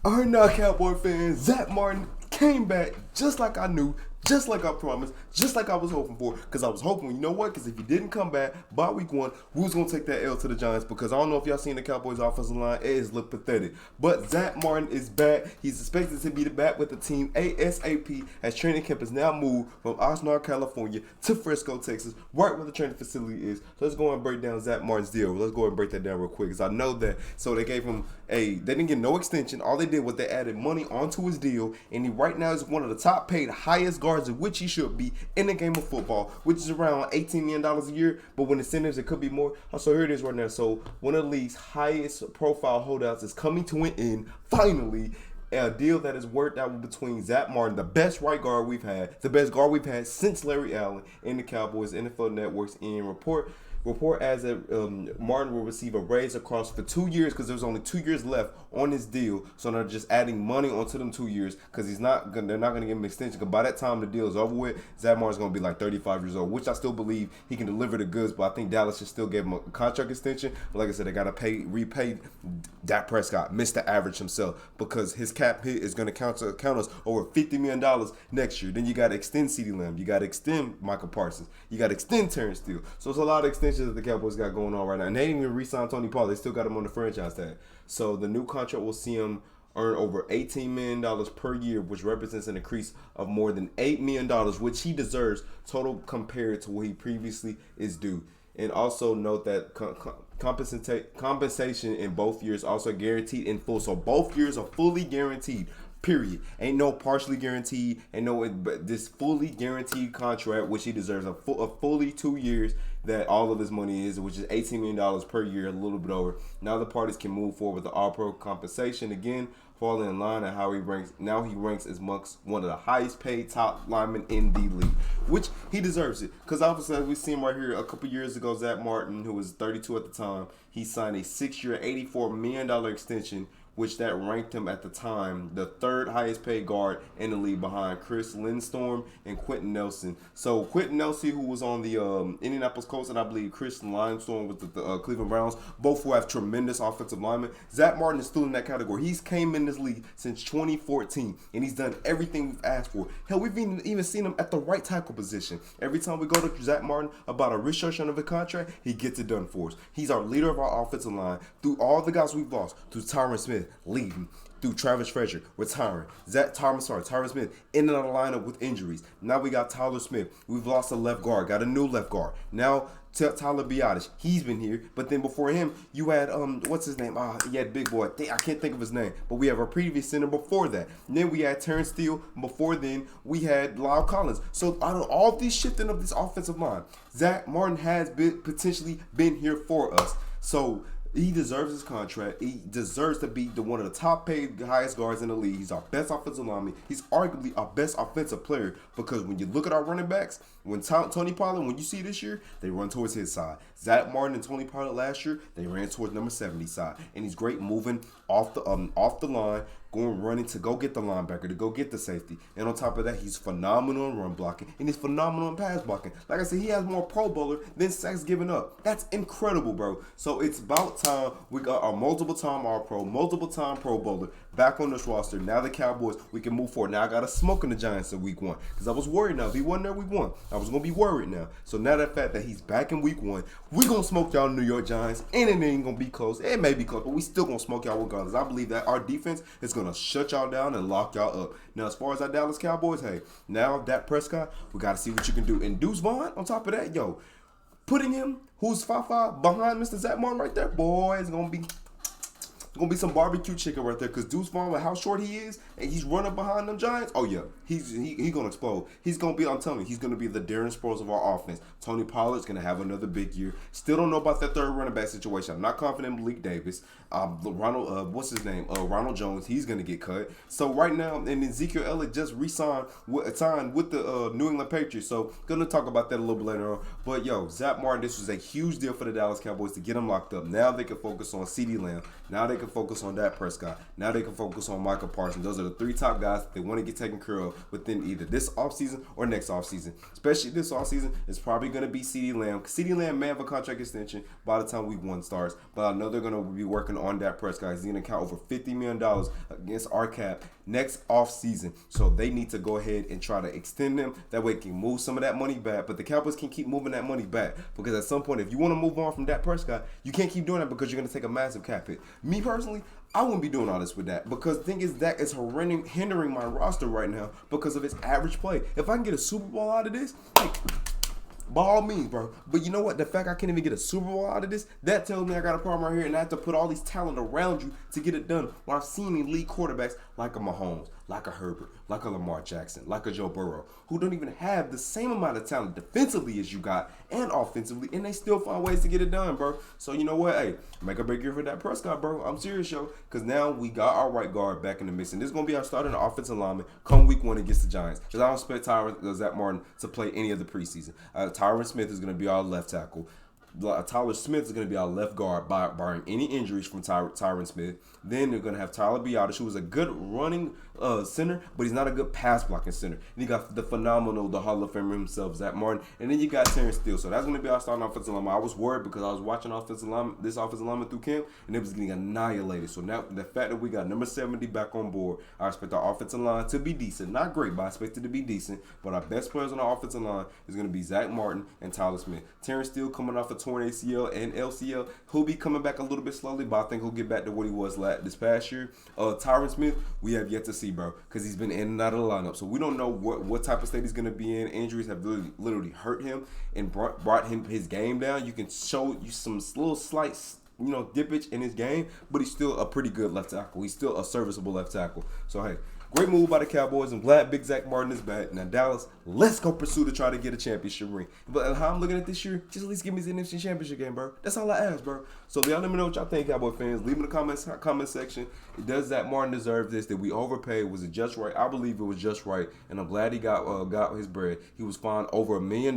Alright now, Cowboy fans, Zach Martin came back just like I knew, just like I promised, just like I was hoping for. Because I was hoping, you know what? Because if he didn't come back by week one, we was going to take that L to the Giants. Because I don't know if y'all seen the Cowboys offensive line. It has looked pathetic. But Zach Martin is back. He's expected to be back with the team ASAP as training camp has now moved from Oxnard, California to Frisco, Texas, right where the training facility is. So let's go and break down Zach Martin's deal. Let's go and break that down real quick. Because I know that. So they gave him they didn't get no extension. All they did was they added money onto his deal. And he right now is one of the top paid, highest guards in which he should be in the game of football, which is around $18 million a year. But when incentives, it could be more. So here it is right now. So one of the league's highest profile holdouts is coming to an end, finally. A deal that has worked out between Zach Martin, the best right guard we've had, the best guard we've had since Larry Allen, and the Cowboys. NFL Network's in report as that Martin will receive a raise across for 2 years because there's only 2 years left on his deal. So they're just adding money onto them 2 years because they're not going to give him an extension. Because by that time the deal is over with, Zach Martin's going to be like 35 years old, which I still believe he can deliver the goods. But I think Dallas should still give him a contract extension. But like I said, they got to repay Dak Prescott, Mr. Average himself, because his cap hit is going to count us over $50 million next year. Then you got to extend CeeDee Lamb, you got to extend Michael Parsons, you got to extend Terrence Steele. So it's a lot of extensions that the Cowboys got going on right now. And they didn't even re-sign Tony Pollard. They still got him on the franchise tag. So the new contract will see him earn over $18 million per year, which represents an increase of more than $8 million, which he deserves total compared to what he previously is due. And also note that compensation in both years also guaranteed in full. So both years are fully guaranteed. Period. Ain't no partially guaranteed. Ain't no, but this fully guaranteed contract, which he deserves a fully 2 years. That all of his money is, which is $18 million per year, a little bit over. Now the parties can move forward with the All-Pro compensation again, falling in line at how he ranks. Now he ranks as one of the highest paid top linemen in the league, which he deserves it. Because obviously, as we seen right here a couple years ago, Zach Martin, who was 32 at the time, he signed a 6-year, $84 million extension, which that ranked him at the time the third highest paid guard in the league behind Chris Lindstorm and Quentin Nelson. So Quentin Nelson, who was on the Indianapolis Colts, and I believe Chris Lindstorm was the Cleveland Browns, both who have tremendous offensive linemen. Zach Martin is still in that category. He's came in this league since 2014, and he's done everything we've asked for. Hell, we've even seen him at the right tackle position. Every time we go to Zach Martin about a restructuring of a contract, he gets it done for us. He's our leader of our offensive line through all the guys we've lost, through Tyron Smith leaving, through Travis Frederick retiring, Tyron Smith in and out of the lineup with injuries. Now we got Tyler Smith. We've lost a left guard, got a new left guard. Now Tyler Biadasz, he's been here, but then before him, you had what's his name? He had big boy. I can't think of his name, but we have our previous center before that. And then we had Terrence Steele. Before then, we had Lyle Collins. So out of all these shifting of this offensive line, Zach Martin has potentially been here for us. So he deserves his contract. He deserves to be one of the top paid, highest guards in the league. He's our best offensive lineman. He's arguably our best offensive player because when you look at our running backs, when Tony Pollard, when you see this year, they run towards his side. Zach Martin and Tony Pollard last year, they ran towards number 70 side. And he's great moving off the line, running to go get the linebacker, to go get the safety. And on top of that, he's phenomenal in run blocking, and he's phenomenal in pass blocking. Like I said, he has more Pro Bowler than sacks given up. That's incredible, bro. So it's about time we got our multiple-time All-Pro, multiple-time Pro Bowler back on this roster. Now the Cowboys, we can move forward. Now I got to smoke in the Giants in week one because I was worried now. If he wasn't there week one, I was going to be worried now. So now that fact that he's back in week one, we going to smoke y'all New York Giants, and it ain't going to be close. It may be close, but we still going to smoke y'all regardless. I believe that our defense is going to shut y'all down and lock y'all up. Now, as far as our Dallas Cowboys, hey, now Dak Prescott, we got to see what you can do. And Deuce Vaughn, on top of that, putting him, who's 5'5", behind Mr. Zach Martin right there, boy, it's going to be some barbecue chicken right there because Deuce Vaughn, with how short he is, and he's running behind them Giants, oh yeah, he's going to explode. He's going to be, I'm telling you, he's going to be the Darren Sproles of our offense. Tony Pollard's going to have another big year. Still don't know about that third running back situation. I'm not confident in Malik Davis. Ronald Jones, he's going to get cut. So right now, and Ezekiel Elliott just signed with the New England Patriots. So going to talk about that a little bit later on. But Zach Martin, this was a huge deal for the Dallas Cowboys to get him locked up. Now they can focus on CeeDee Lamb. Now they can focus on Dak Prescott. Now they can focus on Michael Parsons. Those are the 3 top guys that they want to get taken care of within either this offseason or next offseason. Especially this offseason, it's probably going to be CeeDee Lamb. CeeDee Lamb may have a contract extension by the time week 1 starts, but I know they're going to be working on Dak Prescott. He's going to count over $50 million against our cap next offseason. So they need to go ahead and try to extend them. That way it can move some of that money back. But the Cowboys can keep moving that money back, because at some point, if you want to move on from Dak Prescott, you can't keep doing that because you're going to take a massive cap hit. Me personally, I wouldn't be doing all this with that, because the thing is, Dak is hindering my roster right now because of his average play. If I can get a Super Bowl out of this, like, by all means, bro. But you know what? The fact I can't even get a Super Bowl out of this, that tells me I got a problem right here, and I have to put all these talent around you to get it done. While I've seen elite quarterbacks like a Mahomes, like a Herbert, like a Lamar Jackson, like a Joe Burrow, who don't even have the same amount of talent defensively as you got and offensively, and they still find ways to get it done, bro. So you know what? Hey, make a big year for that Prescott, bro. I'm serious, yo, because now we got our right guard back in the mix, and this is going to be our starting offensive lineman come week 1 against the Giants, because I don't expect Zach Martin to play any of the preseason. Tyron Smith is going to be our left tackle. Tyler Smith is going to be our left guard, barring any injuries from Tyron Smith. Then they're going to have Tyler Biadasz, who is a good running center, but he's not a good pass blocking center. And you got the phenomenal, the Hall of Famer himself, Zach Martin. And then you got Terrence Steele. So that's going to be our starting offensive lineman. I was worried because I was watching this offensive lineman through camp, and it was getting annihilated. So now the fact that we got number 70 back on board, I expect our offensive line to be decent. Not great, but I expect it to be decent. But our best players on our offensive line is going to be Zach Martin and Tyler Smith. Terrence Steele coming off a torn ACL and LCL. He'll be coming back a little bit slowly, but I think he'll get back to what he was this past year. Tyron Smith, we have yet to see, bro, because he's been in and out of the lineup. So we don't know what type of state he's going to be in. Injuries have literally hurt him and brought his game down. You can show you some little slight dippage in his game, but he's still a pretty good left tackle. He's still a serviceable left tackle. So, hey, great move by the Cowboys. I'm glad Big Zach Martin is back. Now, Dallas, let's go pursue to try to get a championship ring. But how I'm looking at this year, just at least give me the NFC Championship game, bro. That's all I ask, bro. So, y'all let me know what y'all think, Cowboy fans. Leave in the comment section. Does Zach Martin deserve this? Did we overpay? Was it just right? I believe it was just right, and I'm glad he got his bread. He was fined over $1 million